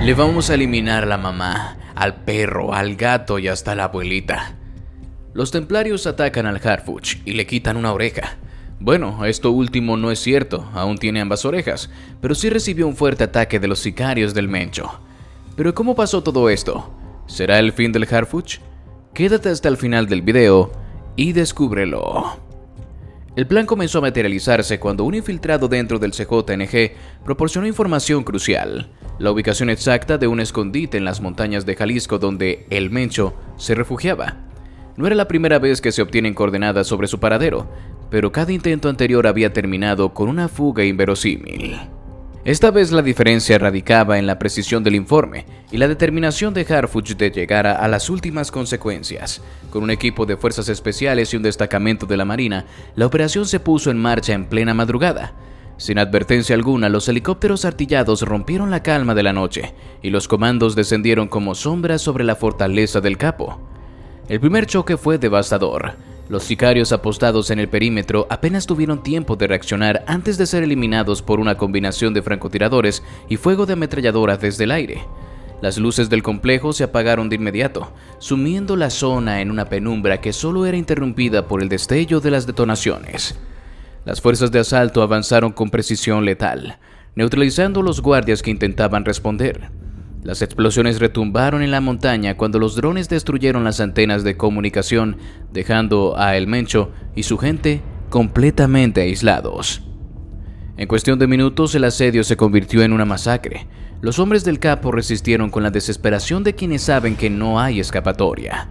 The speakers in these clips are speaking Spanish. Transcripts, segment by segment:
Le vamos a eliminar a la mamá, al perro, al gato y hasta a la abuelita. Los templarios atacan al Harfuch y le quitan una oreja. Bueno, esto último no es cierto, aún tiene ambas orejas, pero sí recibió un fuerte ataque de los sicarios del Mencho. ¿Pero cómo pasó todo esto? ¿Será el fin del Harfuch? Quédate hasta el final del video y descúbrelo. El plan comenzó a materializarse cuando un infiltrado dentro del CJNG proporcionó información crucial, la ubicación exacta de un escondite en las montañas de Jalisco donde el Mencho se refugiaba. No era la primera vez que se obtienen coordenadas sobre su paradero, pero cada intento anterior había terminado con una fuga inverosímil. Esta vez la diferencia radicaba en la precisión del informe y la determinación de Harfuch de llegar a las últimas consecuencias. Con un equipo de fuerzas especiales y un destacamento de la Marina, la operación se puso en marcha en plena madrugada. Sin advertencia alguna, los helicópteros artillados rompieron la calma de la noche y los comandos descendieron como sombras sobre la fortaleza del Capo. El primer choque fue devastador. Los sicarios apostados en el perímetro apenas tuvieron tiempo de reaccionar antes de ser eliminados por una combinación de francotiradores y fuego de ametralladora desde el aire. Las luces del complejo se apagaron de inmediato, sumiendo la zona en una penumbra que solo era interrumpida por el destello de las detonaciones. Las fuerzas de asalto avanzaron con precisión letal, neutralizando a los guardias que intentaban responder. Las explosiones retumbaron en la montaña cuando los drones destruyeron las antenas de comunicación, dejando a El Mencho y su gente completamente aislados. En cuestión de minutos, el asedio se convirtió en una masacre. Los hombres del Capo resistieron con la desesperación de quienes saben que no hay escapatoria.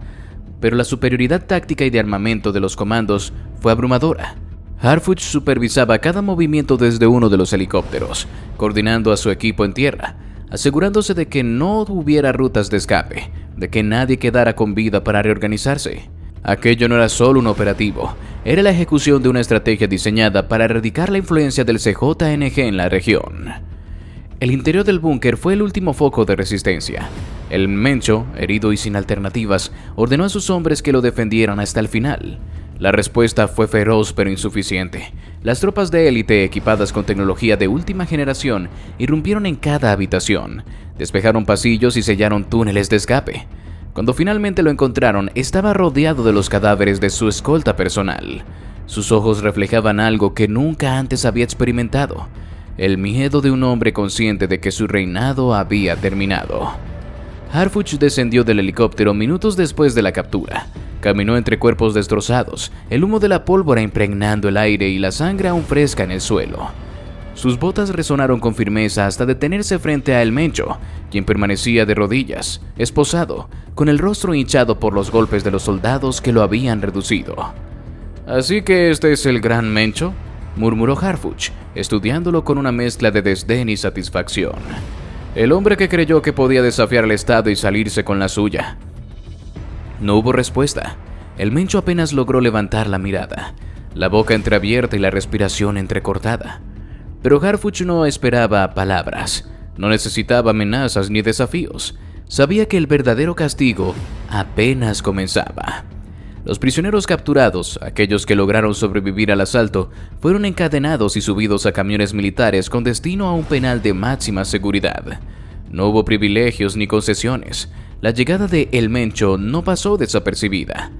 Pero la superioridad táctica y de armamento de los comandos fue abrumadora. Harfuch supervisaba cada movimiento desde uno de los helicópteros, coordinando a su equipo en tierra, asegurándose de que no hubiera rutas de escape, de que nadie quedara con vida para reorganizarse. Aquello no era solo un operativo, era la ejecución de una estrategia diseñada para erradicar la influencia del CJNG en la región. El interior del búnker fue el último foco de resistencia. El Mencho, herido y sin alternativas, ordenó a sus hombres que lo defendieran hasta el final. La respuesta fue feroz pero insuficiente. Las tropas de élite equipadas con tecnología de última generación irrumpieron en cada habitación, despejaron pasillos y sellaron túneles de escape. Cuando finalmente lo encontraron, estaba rodeado de los cadáveres de su escolta personal. Sus ojos reflejaban algo que nunca antes había experimentado: el miedo de un hombre consciente de que su reinado había terminado. Harfuch descendió del helicóptero minutos después de la captura. Caminó entre cuerpos destrozados, el humo de la pólvora impregnando el aire y la sangre aún fresca en el suelo. Sus botas resonaron con firmeza hasta detenerse frente a El Mencho, quien permanecía de rodillas, esposado, con el rostro hinchado por los golpes de los soldados que lo habían reducido. «¿Así que este es el gran Mencho?», murmuró Harfuch, estudiándolo con una mezcla de desdén y satisfacción. El hombre que creyó que podía desafiar al Estado y salirse con la suya. No hubo respuesta. El Mencho apenas logró levantar la mirada, la boca entreabierta y la respiración entrecortada. Pero Harfuch no esperaba palabras, no necesitaba amenazas ni desafíos. Sabía que el verdadero castigo apenas comenzaba. Los prisioneros capturados, aquellos que lograron sobrevivir al asalto, fueron encadenados y subidos a camiones militares con destino a un penal de máxima seguridad. No hubo privilegios ni concesiones. La llegada de El Mencho no pasó desapercibida.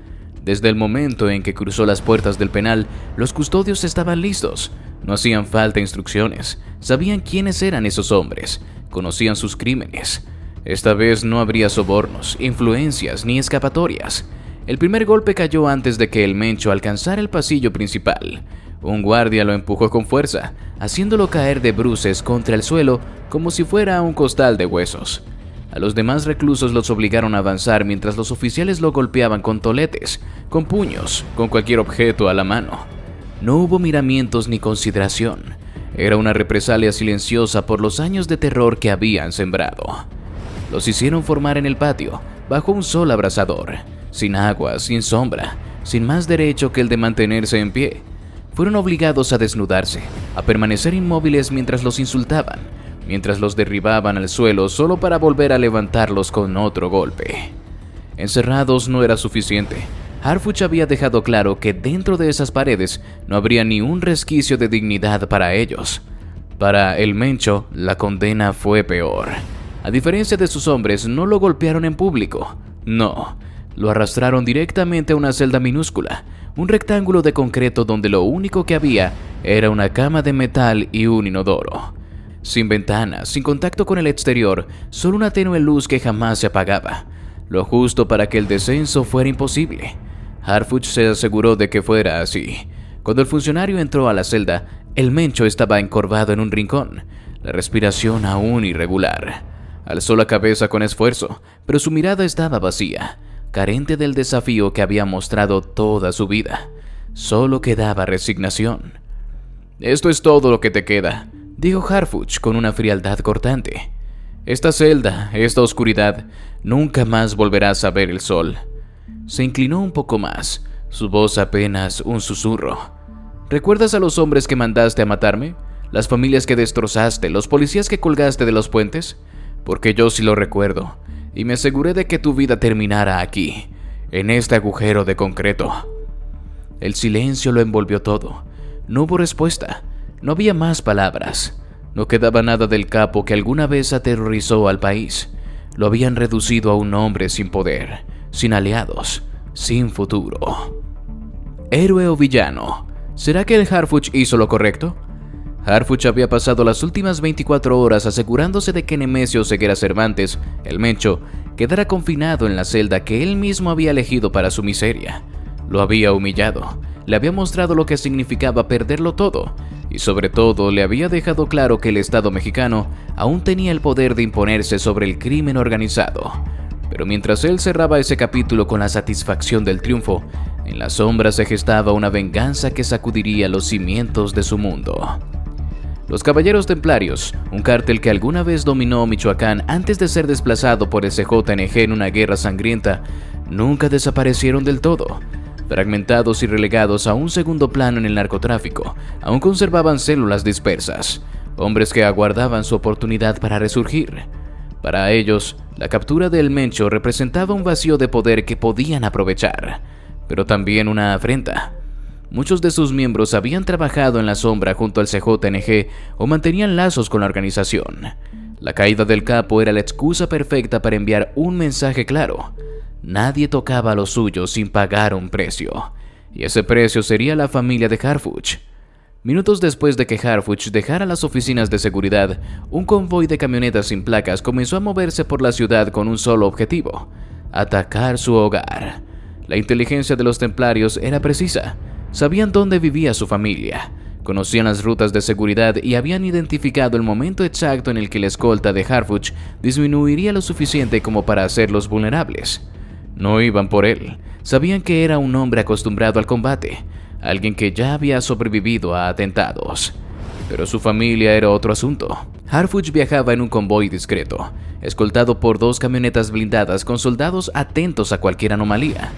Desde el momento en que cruzó las puertas del penal, los custodios estaban listos. No hacían falta instrucciones. Sabían quiénes eran esos hombres. Conocían sus crímenes. Esta vez no habría sobornos, influencias ni escapatorias. El primer golpe cayó antes de que El Mencho alcanzara el pasillo principal. Un guardia lo empujó con fuerza, haciéndolo caer de bruces contra el suelo como si fuera un costal de huesos. A los demás reclusos los obligaron a avanzar mientras los oficiales lo golpeaban con toletes, con puños, con cualquier objeto a la mano. No hubo miramientos ni consideración. Era una represalia silenciosa por los años de terror que habían sembrado. Los hicieron formar en el patio, bajo un sol abrasador, sin agua, sin sombra, sin más derecho que el de mantenerse en pie. Fueron obligados a desnudarse, a permanecer inmóviles mientras los insultaban, mientras los derribaban al suelo solo para volver a levantarlos con otro golpe. Encerrados no era suficiente. Harfuch había dejado claro que dentro de esas paredes no habría ni un resquicio de dignidad para ellos. Para El Mencho, la condena fue peor. A diferencia de sus hombres, no lo golpearon en público. No, lo arrastraron directamente a una celda minúscula, un rectángulo de concreto donde lo único que había era una cama de metal y un inodoro. Sin ventanas, sin contacto con el exterior, solo una tenue luz que jamás se apagaba, lo justo para que el descenso fuera imposible. Harfuch se aseguró de que fuera así. Cuando el funcionario entró a la celda, el Mencho estaba encorvado en un rincón, la respiración aún irregular. Alzó la cabeza con esfuerzo, pero su mirada estaba vacía, carente del desafío que había mostrado toda su vida. Solo quedaba resignación. «Esto es todo lo que te queda», dijo Harfuch con una frialdad cortante. «Esta celda, esta oscuridad, nunca más volverás a ver el sol». Se inclinó un poco más, su voz apenas un susurro. «¿Recuerdas a los hombres que mandaste a matarme? ¿Las familias que destrozaste? ¿Los policías que colgaste de los puentes? Porque yo sí lo recuerdo, y me aseguré de que tu vida terminara aquí, en este agujero de concreto». El silencio lo envolvió todo. No hubo respuesta, no había más palabras. No quedaba nada del capo que alguna vez aterrorizó al país. Lo habían reducido a un hombre sin poder, sin aliados, sin futuro. ¿Héroe o villano? ¿Será que el Harfuch hizo lo correcto? Harfuch había pasado las últimas 24 horas asegurándose de que Nemesio Ceguera Cervantes, el Mencho, quedara confinado en la celda que él mismo había elegido para su miseria. Lo había humillado, le había mostrado lo que significaba perderlo todo, y sobre todo le había dejado claro que el Estado mexicano aún tenía el poder de imponerse sobre el crimen organizado. Pero mientras él cerraba ese capítulo con la satisfacción del triunfo, en la sombra se gestaba una venganza que sacudiría los cimientos de su mundo. Los Caballeros Templarios, un cártel que alguna vez dominó Michoacán antes de ser desplazado por el CJNG en una guerra sangrienta, nunca desaparecieron del todo. Fragmentados y relegados a un segundo plano en el narcotráfico, aún conservaban células dispersas, hombres que aguardaban su oportunidad para resurgir. Para ellos, la captura del Mencho representaba un vacío de poder que podían aprovechar, pero también una afrenta. Muchos de sus miembros habían trabajado en la sombra junto al CJNG o mantenían lazos con la organización. La caída del capo era la excusa perfecta para enviar un mensaje claro. Nadie tocaba a los suyos sin pagar un precio, y ese precio sería la familia de Harfuch. Minutos después de que Harfuch dejara las oficinas de seguridad, un convoy de camionetas sin placas comenzó a moverse por la ciudad con un solo objetivo: atacar su hogar. La inteligencia de los templarios era precisa. Sabían dónde vivía su familia, conocían las rutas de seguridad y habían identificado el momento exacto en el que la escolta de Harfuch disminuiría lo suficiente como para hacerlos vulnerables. No iban por él, sabían que era un hombre acostumbrado al combate, alguien que ya había sobrevivido a atentados. Pero su familia era otro asunto. Harfuch viajaba en un convoy discreto, escoltado por 2 camionetas blindadas con soldados atentos a cualquier anomalía.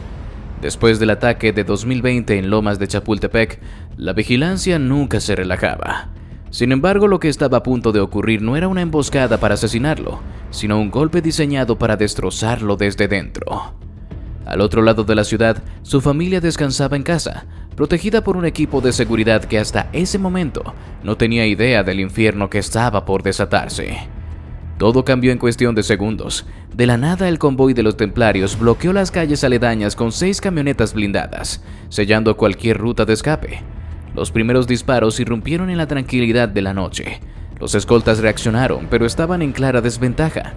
Después del ataque de 2020 en Lomas de Chapultepec, la vigilancia nunca se relajaba. Sin embargo, lo que estaba a punto de ocurrir no era una emboscada para asesinarlo, sino un golpe diseñado para destrozarlo desde dentro. Al otro lado de la ciudad, su familia descansaba en casa, protegida por un equipo de seguridad que hasta ese momento no tenía idea del infierno que estaba por desatarse. Todo cambió en cuestión de segundos. De la nada, el convoy de los templarios bloqueó las calles aledañas con 6 camionetas blindadas, sellando cualquier ruta de escape. Los primeros disparos irrumpieron en la tranquilidad de la noche. Los escoltas reaccionaron, pero estaban en clara desventaja.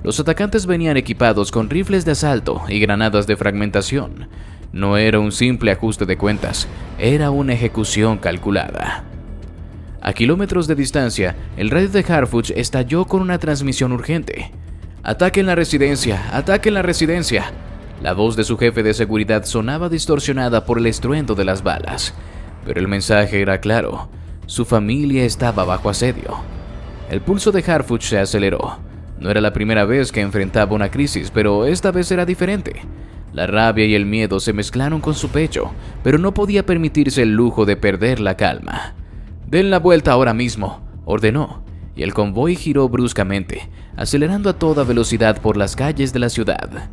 Los atacantes venían equipados con rifles de asalto y granadas de fragmentación. No era un simple ajuste de cuentas, era una ejecución calculada. A kilómetros de distancia, el radio de Harfuch estalló con una transmisión urgente. «¡Ataquen la residencia! ¡Ataquen la residencia!». La voz de su jefe de seguridad sonaba distorsionada por el estruendo de las balas, pero el mensaje era claro: su familia estaba bajo asedio. El pulso de Harfuch se aceleró. No era la primera vez que enfrentaba una crisis, pero esta vez era diferente. La rabia y el miedo se mezclaron con su pecho, pero no podía permitirse el lujo de perder la calma. «Den la vuelta ahora mismo», ordenó, y el convoy giró bruscamente, acelerando a toda velocidad por las calles de la ciudad.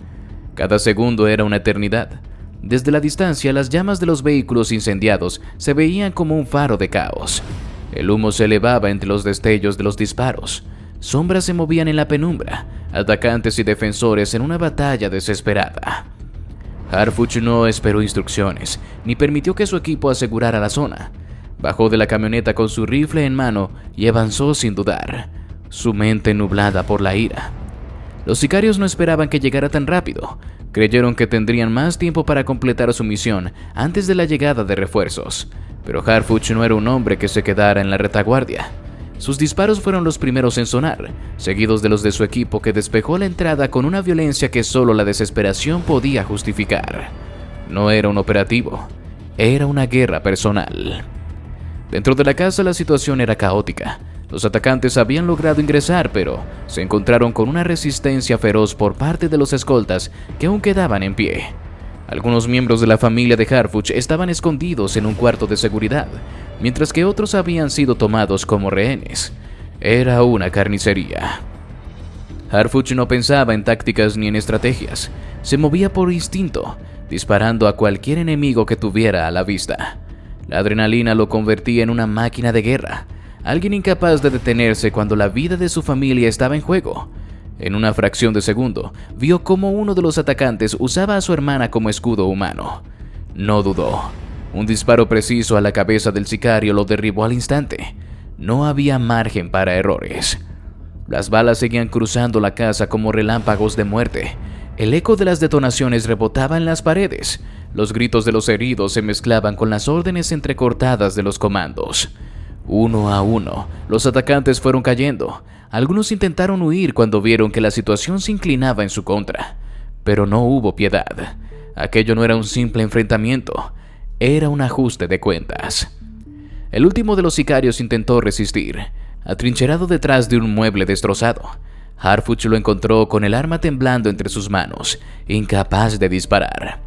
Cada segundo era una eternidad. Desde la distancia, las llamas de los vehículos incendiados se veían como un faro de caos. El humo se elevaba entre los destellos de los disparos. sombras se movían en la penumbra, atacantes y defensores en una batalla desesperada. Harfuch no esperó instrucciones, ni permitió que su equipo asegurara la zona. Bajó de la camioneta con su rifle en mano y avanzó sin dudar, su mente nublada por la ira. Los sicarios no esperaban que llegara tan rápido. Creyeron que tendrían más tiempo para completar su misión antes de la llegada de refuerzos. Pero Harfuch no era un hombre que se quedara en la retaguardia. Sus disparos fueron los primeros en sonar, seguidos de los de su equipo, que despejó la entrada con una violencia que solo la desesperación podía justificar. No era un operativo, era una guerra personal. Dentro de la casa la situación era caótica. Los atacantes habían logrado ingresar, pero se encontraron con una resistencia feroz por parte de los escoltas que aún quedaban en pie. Algunos miembros de la familia de Harfuch estaban escondidos en un cuarto de seguridad, mientras que otros habían sido tomados como rehenes. Era una carnicería. Harfuch no pensaba en tácticas ni en estrategias. Se movía por instinto, disparando a cualquier enemigo que tuviera a la vista. La adrenalina lo convertía en una máquina de guerra, alguien incapaz de detenerse cuando la vida de su familia estaba en juego. En una fracción de segundo, vio cómo uno de los atacantes usaba a su hermana como escudo humano. No dudó. Un disparo preciso a la cabeza del sicario lo derribó al instante. No había margen para errores. Las balas seguían cruzando la casa como relámpagos de muerte. El eco de las detonaciones rebotaba en las paredes. Los gritos de los heridos se mezclaban con las órdenes entrecortadas de los comandos. Uno a uno, los atacantes fueron cayendo. Algunos intentaron huir cuando vieron que la situación se inclinaba en su contra. Pero no hubo piedad. Aquello no era un simple enfrentamiento. Era un ajuste de cuentas. El último de los sicarios intentó resistir, atrincherado detrás de un mueble destrozado. Harfuch lo encontró con el arma temblando entre sus manos, incapaz de disparar.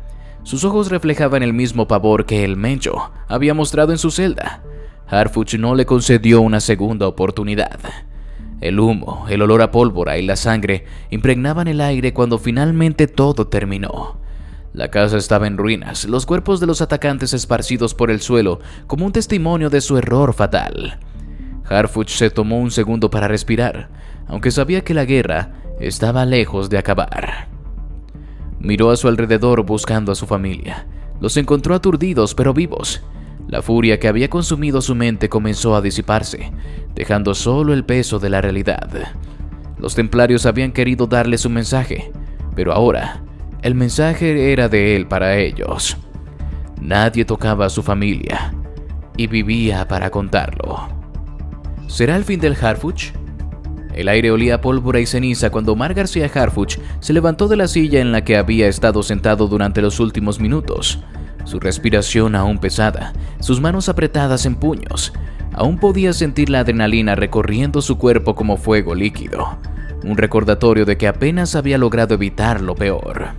Sus ojos reflejaban el mismo pavor que el Mencho había mostrado en su celda. Harfuch no le concedió una segunda oportunidad. El humo, el olor a pólvora y la sangre impregnaban el aire cuando finalmente todo terminó. La casa estaba en ruinas, los cuerpos de los atacantes esparcidos por el suelo como un testimonio de su error fatal. Harfuch se tomó un segundo para respirar, aunque sabía que la guerra estaba lejos de acabar. Miró a su alrededor buscando a su familia. Los encontró aturdidos pero vivos. La furia que había consumido su mente comenzó a disiparse, dejando solo el peso de la realidad. Los templarios habían querido darles un mensaje, pero ahora el mensaje era de él para ellos. Nadie tocaba a su familia y vivía para contarlo. ¿Será el fin del Harfuch? El aire olía a pólvora y ceniza cuando Omar García Harfuch se levantó de la silla en la que había estado sentado durante los últimos minutos. Su respiración aún pesada, sus manos apretadas en puños. Aún podía sentir la adrenalina recorriendo su cuerpo como fuego líquido. Un recordatorio de que apenas había logrado evitar lo peor.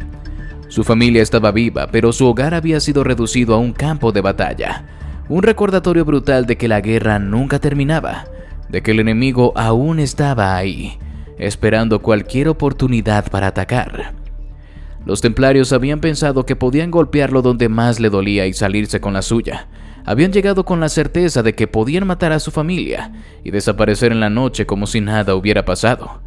Su familia estaba viva, pero su hogar había sido reducido a un campo de batalla. Un recordatorio brutal de que la guerra nunca terminaba, de que el enemigo aún estaba ahí, esperando cualquier oportunidad para atacar. Los templarios habían pensado que podían golpearlo donde más le dolía y salirse con la suya. Habían llegado con la certeza de que podían matar a su familia y desaparecer en la noche como si nada hubiera pasado.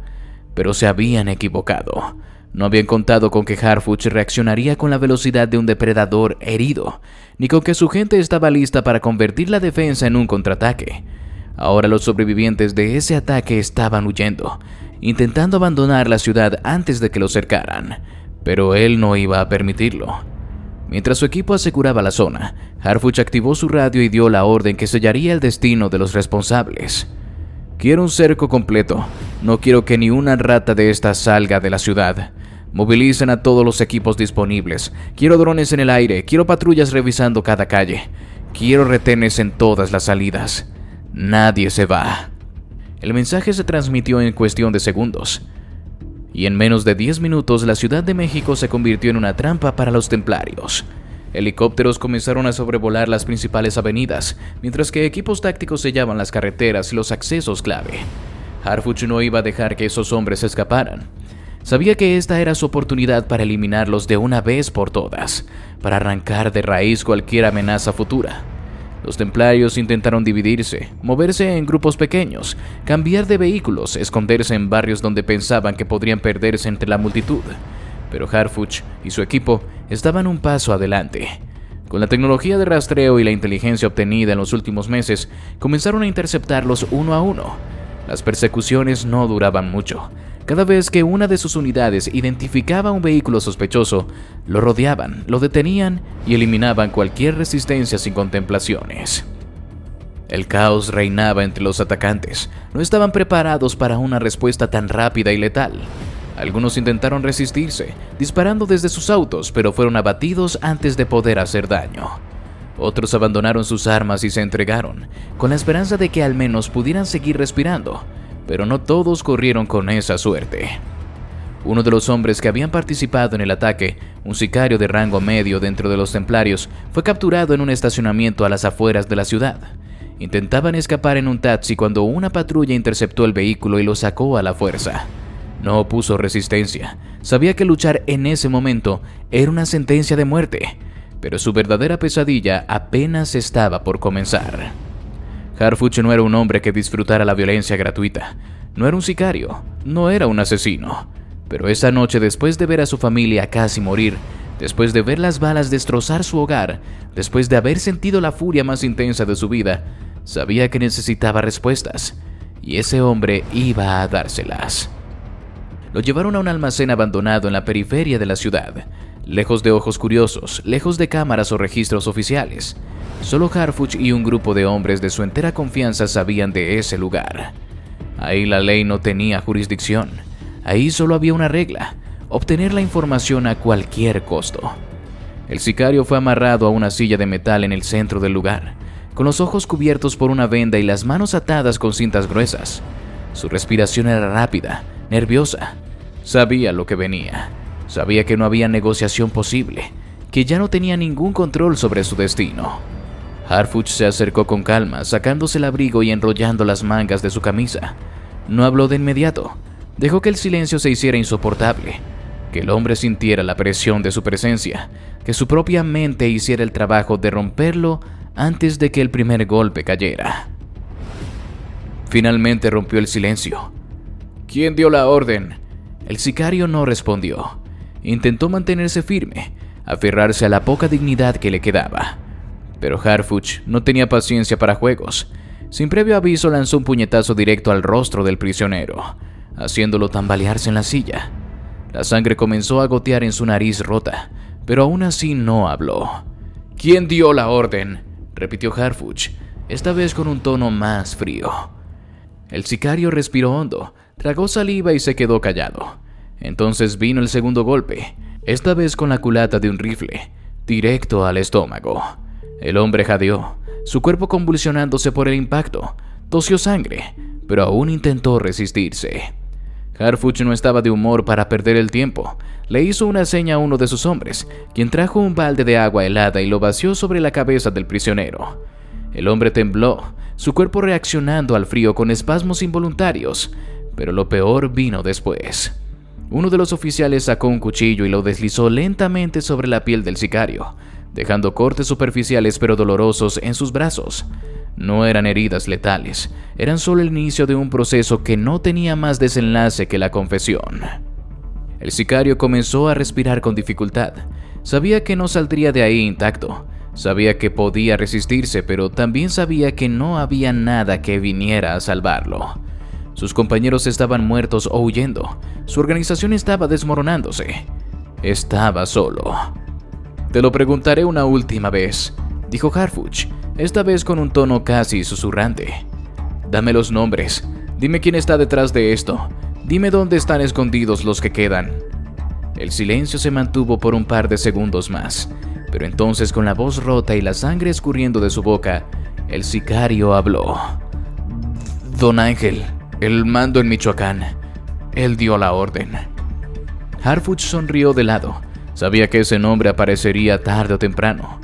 Pero se habían equivocado. No habían contado con que Harfuch reaccionaría con la velocidad de un depredador herido, ni con que su gente estaba lista para convertir la defensa en un contraataque. Ahora los sobrevivientes de ese ataque estaban huyendo, intentando abandonar la ciudad antes de que lo cercaran, pero él no iba a permitirlo. Mientras su equipo aseguraba la zona, Harfuch activó su radio y dio la orden que sellaría el destino de los responsables. Quiero un cerco completo. No quiero que ni una rata de esta salga de la ciudad. Movilicen a todos los equipos disponibles. Quiero drones en el aire. Quiero patrullas revisando cada calle. Quiero retenes en todas las salidas. Nadie se va. El mensaje se transmitió en cuestión de segundos. Y en menos de 10 minutos la Ciudad de México se convirtió en una trampa para los templarios. Helicópteros comenzaron a sobrevolar las principales avenidas, mientras que equipos tácticos sellaban las carreteras y los accesos clave. Harfuch no iba a dejar que esos hombres escaparan. Sabía que esta era su oportunidad para eliminarlos de una vez por todas, para arrancar de raíz cualquier amenaza futura. Los templarios intentaron dividirse, moverse en grupos pequeños, cambiar de vehículos, esconderse en barrios donde pensaban que podrían perderse entre la multitud. Pero Harfuch y su equipo estaban un paso adelante. Con la tecnología de rastreo y la inteligencia obtenida en los últimos meses, comenzaron a interceptarlos uno a uno. Las persecuciones no duraban mucho. Cada vez que una de sus unidades identificaba un vehículo sospechoso, lo rodeaban, lo detenían y eliminaban cualquier resistencia sin contemplaciones. El caos reinaba entre los atacantes. No estaban preparados para una respuesta tan rápida y letal. Algunos intentaron resistirse, disparando desde sus autos, pero fueron abatidos antes de poder hacer daño. Otros abandonaron sus armas y se entregaron, con la esperanza de que al menos pudieran seguir respirando, pero no todos corrieron con esa suerte. Uno de los hombres que habían participado en el ataque, un sicario de rango medio dentro de los templarios, fue capturado en un estacionamiento a las afueras de la ciudad. Intentaban escapar en un taxi cuando una patrulla interceptó el vehículo y lo sacó a la fuerza. No opuso resistencia. Sabía que luchar en ese momento era una sentencia de muerte, pero su verdadera pesadilla apenas estaba por comenzar. Harfuch no era un hombre que disfrutara la violencia gratuita. No era un sicario, no era un asesino. Pero esa noche, después de ver a su familia casi morir, después de ver las balas destrozar su hogar, después de haber sentido la furia más intensa de su vida, sabía que necesitaba respuestas, y ese hombre iba a dárselas. Lo llevaron a un almacén abandonado en la periferia de la ciudad, lejos de ojos curiosos, lejos de cámaras o registros oficiales. Solo Harfuch y un grupo de hombres de su entera confianza sabían de ese lugar. Ahí la ley no tenía jurisdicción. Ahí solo había una regla: obtener la información a cualquier costo. El sicario fue amarrado a una silla de metal en el centro del lugar, con los ojos cubiertos por una venda y las manos atadas con cintas gruesas. Su respiración era rápida, nerviosa. Sabía lo que venía. Sabía que no había negociación posible, que ya no tenía ningún control sobre su destino. Harfuch se acercó con calma, sacándose el abrigo y enrollando las mangas de su camisa. No habló de inmediato. Dejó que el silencio se hiciera insoportable, que el hombre sintiera la presión de su presencia, que su propia mente hiciera el trabajo de romperlo antes de que el primer golpe cayera. Finalmente rompió el silencio. ¿Quién dio la orden? El sicario no respondió. Intentó mantenerse firme, aferrarse a la poca dignidad que le quedaba. Pero Harfuch no tenía paciencia para juegos. Sin previo aviso lanzó un puñetazo directo al rostro del prisionero, haciéndolo tambalearse en la silla. La sangre comenzó a gotear en su nariz rota, pero aún así no habló. ¿Quién dio la orden?, repitió Harfuch, esta vez con un tono más frío. El sicario respiró hondo, tragó saliva y se quedó callado. Entonces vino el segundo golpe, esta vez con la culata de un rifle, directo al estómago. El hombre jadeó, su cuerpo convulsionándose por el impacto. Tosió sangre, pero aún intentó resistirse. Harfuch no estaba de humor para perder el tiempo. Le hizo una seña a uno de sus hombres, quien trajo un balde de agua helada y lo vació sobre la cabeza del prisionero. El hombre tembló, su cuerpo reaccionando al frío con espasmos involuntarios, pero lo peor vino después. Uno de los oficiales sacó un cuchillo y lo deslizó lentamente sobre la piel del sicario, dejando cortes superficiales pero dolorosos en sus brazos. No eran heridas letales, eran solo el inicio de un proceso que no tenía más desenlace que la confesión. El sicario comenzó a respirar con dificultad. Sabía que no saldría de ahí intacto. Sabía que podía resistirse, pero también sabía que no había nada que viniera a salvarlo. Sus compañeros estaban muertos o huyendo. Su organización estaba desmoronándose. Estaba solo. «Te lo preguntaré una última vez», dijo Harfuch, esta vez con un tono casi susurrante. «Dame los nombres. Dime quién está detrás de esto. Dime dónde están escondidos los que quedan». El silencio se mantuvo por un par de segundos más, pero entonces, con la voz rota y la sangre escurriendo de su boca, el sicario habló. «Don Ángel, el mando en Michoacán. Él dio la orden». Harfuch sonrió de lado. Sabía que ese nombre aparecería tarde o temprano.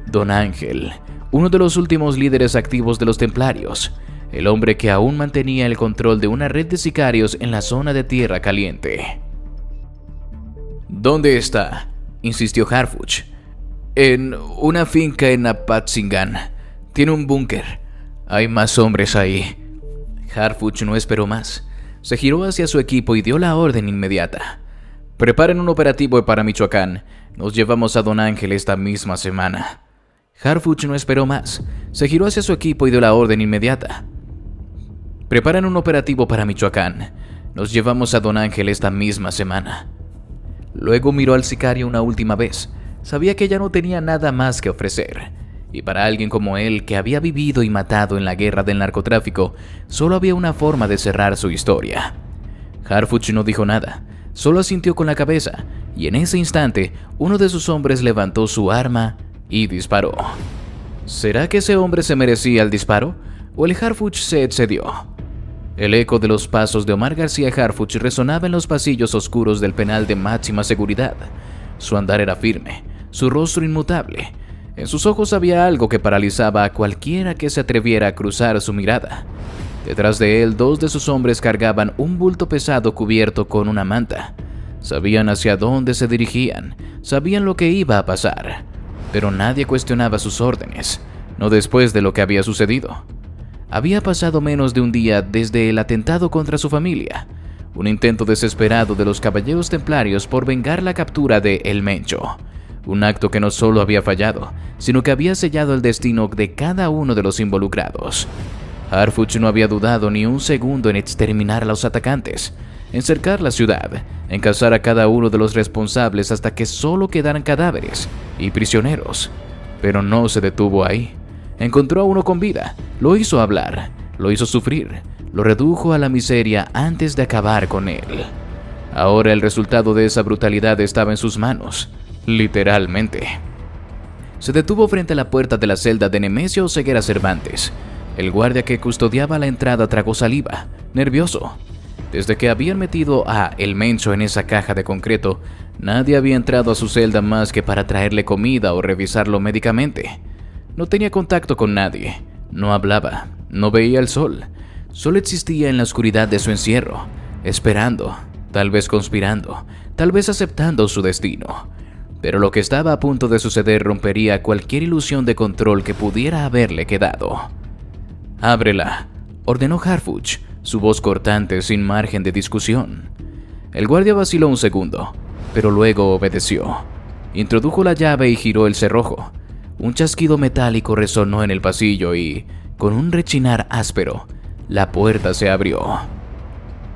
Don Ángel, uno de los últimos líderes activos de los templarios, el hombre que aún mantenía el control de una red de sicarios en la zona de Tierra Caliente. «¿Dónde está?», insistió Harfuch. «En una finca en Apatzingán. Tiene un búnker. Hay más hombres ahí. Harfuch no esperó más. Se giró hacia su equipo y dio la orden inmediata. Preparen un operativo para Michoacán. Nos llevamos a Don Ángel esta misma semana. Harfuch no esperó más. Se giró hacia su equipo y dio la orden inmediata. Preparen un operativo para Michoacán. Nos llevamos a Don Ángel esta misma semana. Luego miró al sicario una última vez. Sabía que ya no tenía nada más que ofrecer. Y para alguien como él, que había vivido y matado en la guerra del narcotráfico, solo había una forma de cerrar su historia. Harfuch no dijo nada, solo asintió con la cabeza, y en ese instante, uno de sus hombres levantó su arma y disparó. ¿Será que ese hombre se merecía el disparo? ¿O el Harfuch se excedió? El eco de los pasos de Omar García Harfuch resonaba en los pasillos oscuros del penal de máxima seguridad. Su andar era firme, su rostro inmutable. En sus ojos había algo que paralizaba a cualquiera que se atreviera a cruzar su mirada. Detrás de él, dos de sus hombres cargaban un bulto pesado cubierto con una manta. Sabían hacia dónde se dirigían, sabían lo que iba a pasar, pero nadie cuestionaba sus órdenes, no después de lo que había sucedido. Había pasado menos de un día desde el atentado contra su familia, un intento desesperado de los caballeros templarios por vengar la captura de El Mencho. Un acto que no solo había fallado, sino que había sellado el destino de cada uno de los involucrados. Harfuch no había dudado ni un segundo en exterminar a los atacantes, en cercar la ciudad, en cazar a cada uno de los responsables hasta que solo quedaran cadáveres y prisioneros. Pero no se detuvo ahí. Encontró a uno con vida, lo hizo hablar, lo hizo sufrir, lo redujo a la miseria antes de acabar con él. Ahora el resultado de esa brutalidad estaba en sus manos. Literalmente. Se detuvo frente a la puerta de la celda de Nemesio Oseguera Cervantes. El guardia que custodiaba la entrada tragó saliva, nervioso. Desde que habían metido a El Mencho en esa caja de concreto, nadie había entrado a su celda más que para traerle comida o revisarlo médicamente. No tenía contacto con nadie, no hablaba, no veía el sol. Solo existía en la oscuridad de su encierro, esperando, tal vez conspirando, tal vez aceptando su destino. Pero lo que estaba a punto de suceder rompería cualquier ilusión de control que pudiera haberle quedado. «Ábrela», ordenó Harfuch, su voz cortante sin margen de discusión. El guardia vaciló un segundo, pero luego obedeció. Introdujo la llave y giró el cerrojo. Un chasquido metálico resonó en el pasillo y, con un rechinar áspero, la puerta se abrió.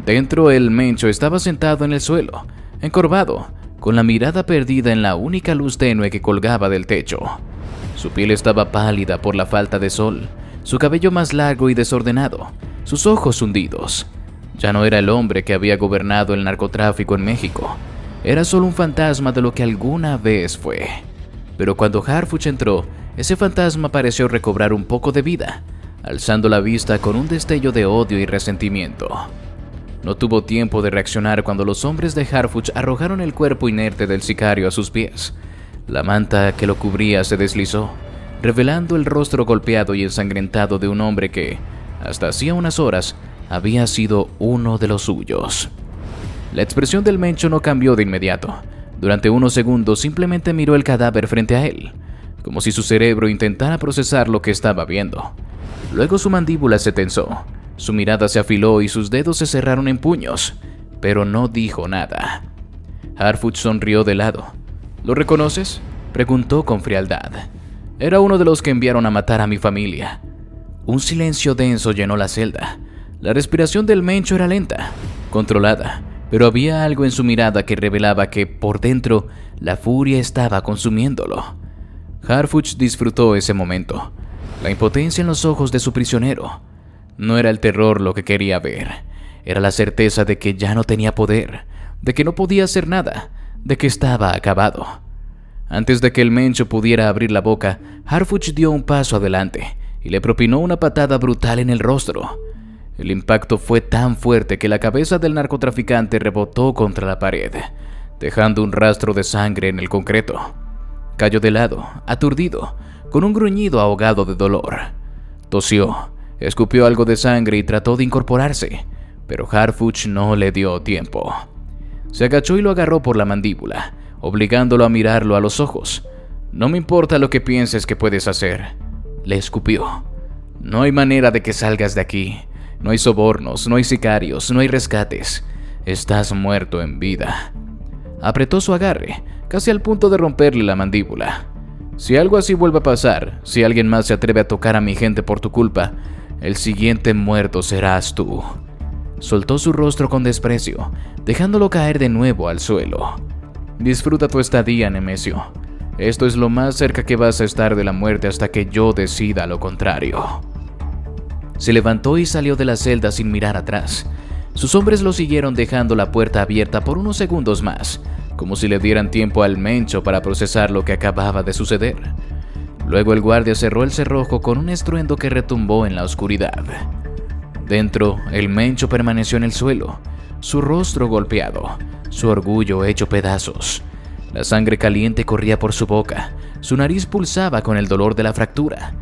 Dentro, El Mencho estaba sentado en el suelo, encorvado, con la mirada perdida en la única luz tenue que colgaba del techo. Su piel estaba pálida por la falta de sol, su cabello más largo y desordenado, sus ojos hundidos. Ya no era el hombre que había gobernado el narcotráfico en México, era solo un fantasma de lo que alguna vez fue. Pero cuando Harfuch entró, ese fantasma pareció recobrar un poco de vida, alzando la vista con un destello de odio y resentimiento. No tuvo tiempo de reaccionar cuando los hombres de Harfuch arrojaron el cuerpo inerte del sicario a sus pies. La manta que lo cubría se deslizó, revelando el rostro golpeado y ensangrentado de un hombre que, hasta hacía unas horas, había sido uno de los suyos. La expresión del Mencho no cambió de inmediato. Durante unos segundos simplemente miró el cadáver frente a él, como si su cerebro intentara procesar lo que estaba viendo. Luego su mandíbula se tensó. Su mirada se afiló y sus dedos se cerraron en puños, pero no dijo nada. Harfuch sonrió de lado. ¿Lo reconoces?, preguntó con frialdad. Era uno de los que enviaron a matar a mi familia. Un silencio denso llenó la celda. La respiración del Mencho era lenta, controlada, pero había algo en su mirada que revelaba que, por dentro, la furia estaba consumiéndolo. Harfuch disfrutó ese momento, la impotencia en los ojos de su prisionero. No era el terror lo que quería ver, era la certeza de que ya no tenía poder, de que no podía hacer nada, de que estaba acabado. Antes de que el Mencho pudiera abrir la boca, Harfuch dio un paso adelante y le propinó una patada brutal en el rostro. El impacto fue tan fuerte que la cabeza del narcotraficante rebotó contra la pared, dejando un rastro de sangre en el concreto. Cayó de lado, aturdido, con un gruñido ahogado de dolor. Tosió, escupió algo de sangre y trató de incorporarse, pero Harfuch no le dio tiempo. Se agachó y lo agarró por la mandíbula, obligándolo a mirarlo a los ojos. «No me importa lo que pienses que puedes hacer», le escupió. No hay manera de que salgas de aquí. No hay sobornos, no hay sicarios, no hay rescates. Estás muerto en vida. Apretó su agarre, casi al punto de romperle la mandíbula. Si algo así vuelve a pasar, si alguien más se atreve a tocar a mi gente por tu culpa, el siguiente muerto serás tú. Soltó su rostro con desprecio, dejándolo caer de nuevo al suelo. Disfruta tu estadía, Nemesio. Esto es lo más cerca que vas a estar de la muerte hasta que yo decida lo contrario. Se levantó y salió de la celda sin mirar atrás. Sus hombres lo siguieron dejando la puerta abierta por unos segundos más, como si le dieran tiempo al mencho para procesar lo que acababa de suceder. Luego el guardia cerró el cerrojo con un estruendo que retumbó en la oscuridad. Dentro, el mencho permaneció en el suelo, su rostro golpeado, su orgullo hecho pedazos. La sangre caliente corría por su boca, su nariz pulsaba con el dolor de la fractura,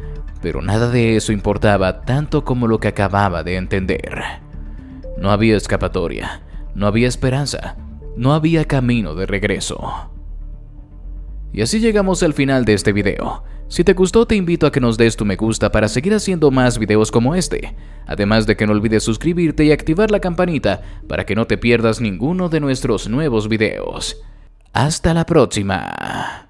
pero nada de eso importaba tanto como lo que acababa de entender. No había escapatoria, no había esperanza, no había camino de regreso. Y así llegamos al final de este video. Si te gustó, te invito a que nos des tu me gusta para seguir haciendo más videos como este, además de que no olvides suscribirte y activar la campanita para que no te pierdas ninguno de nuestros nuevos videos. ¡Hasta la próxima!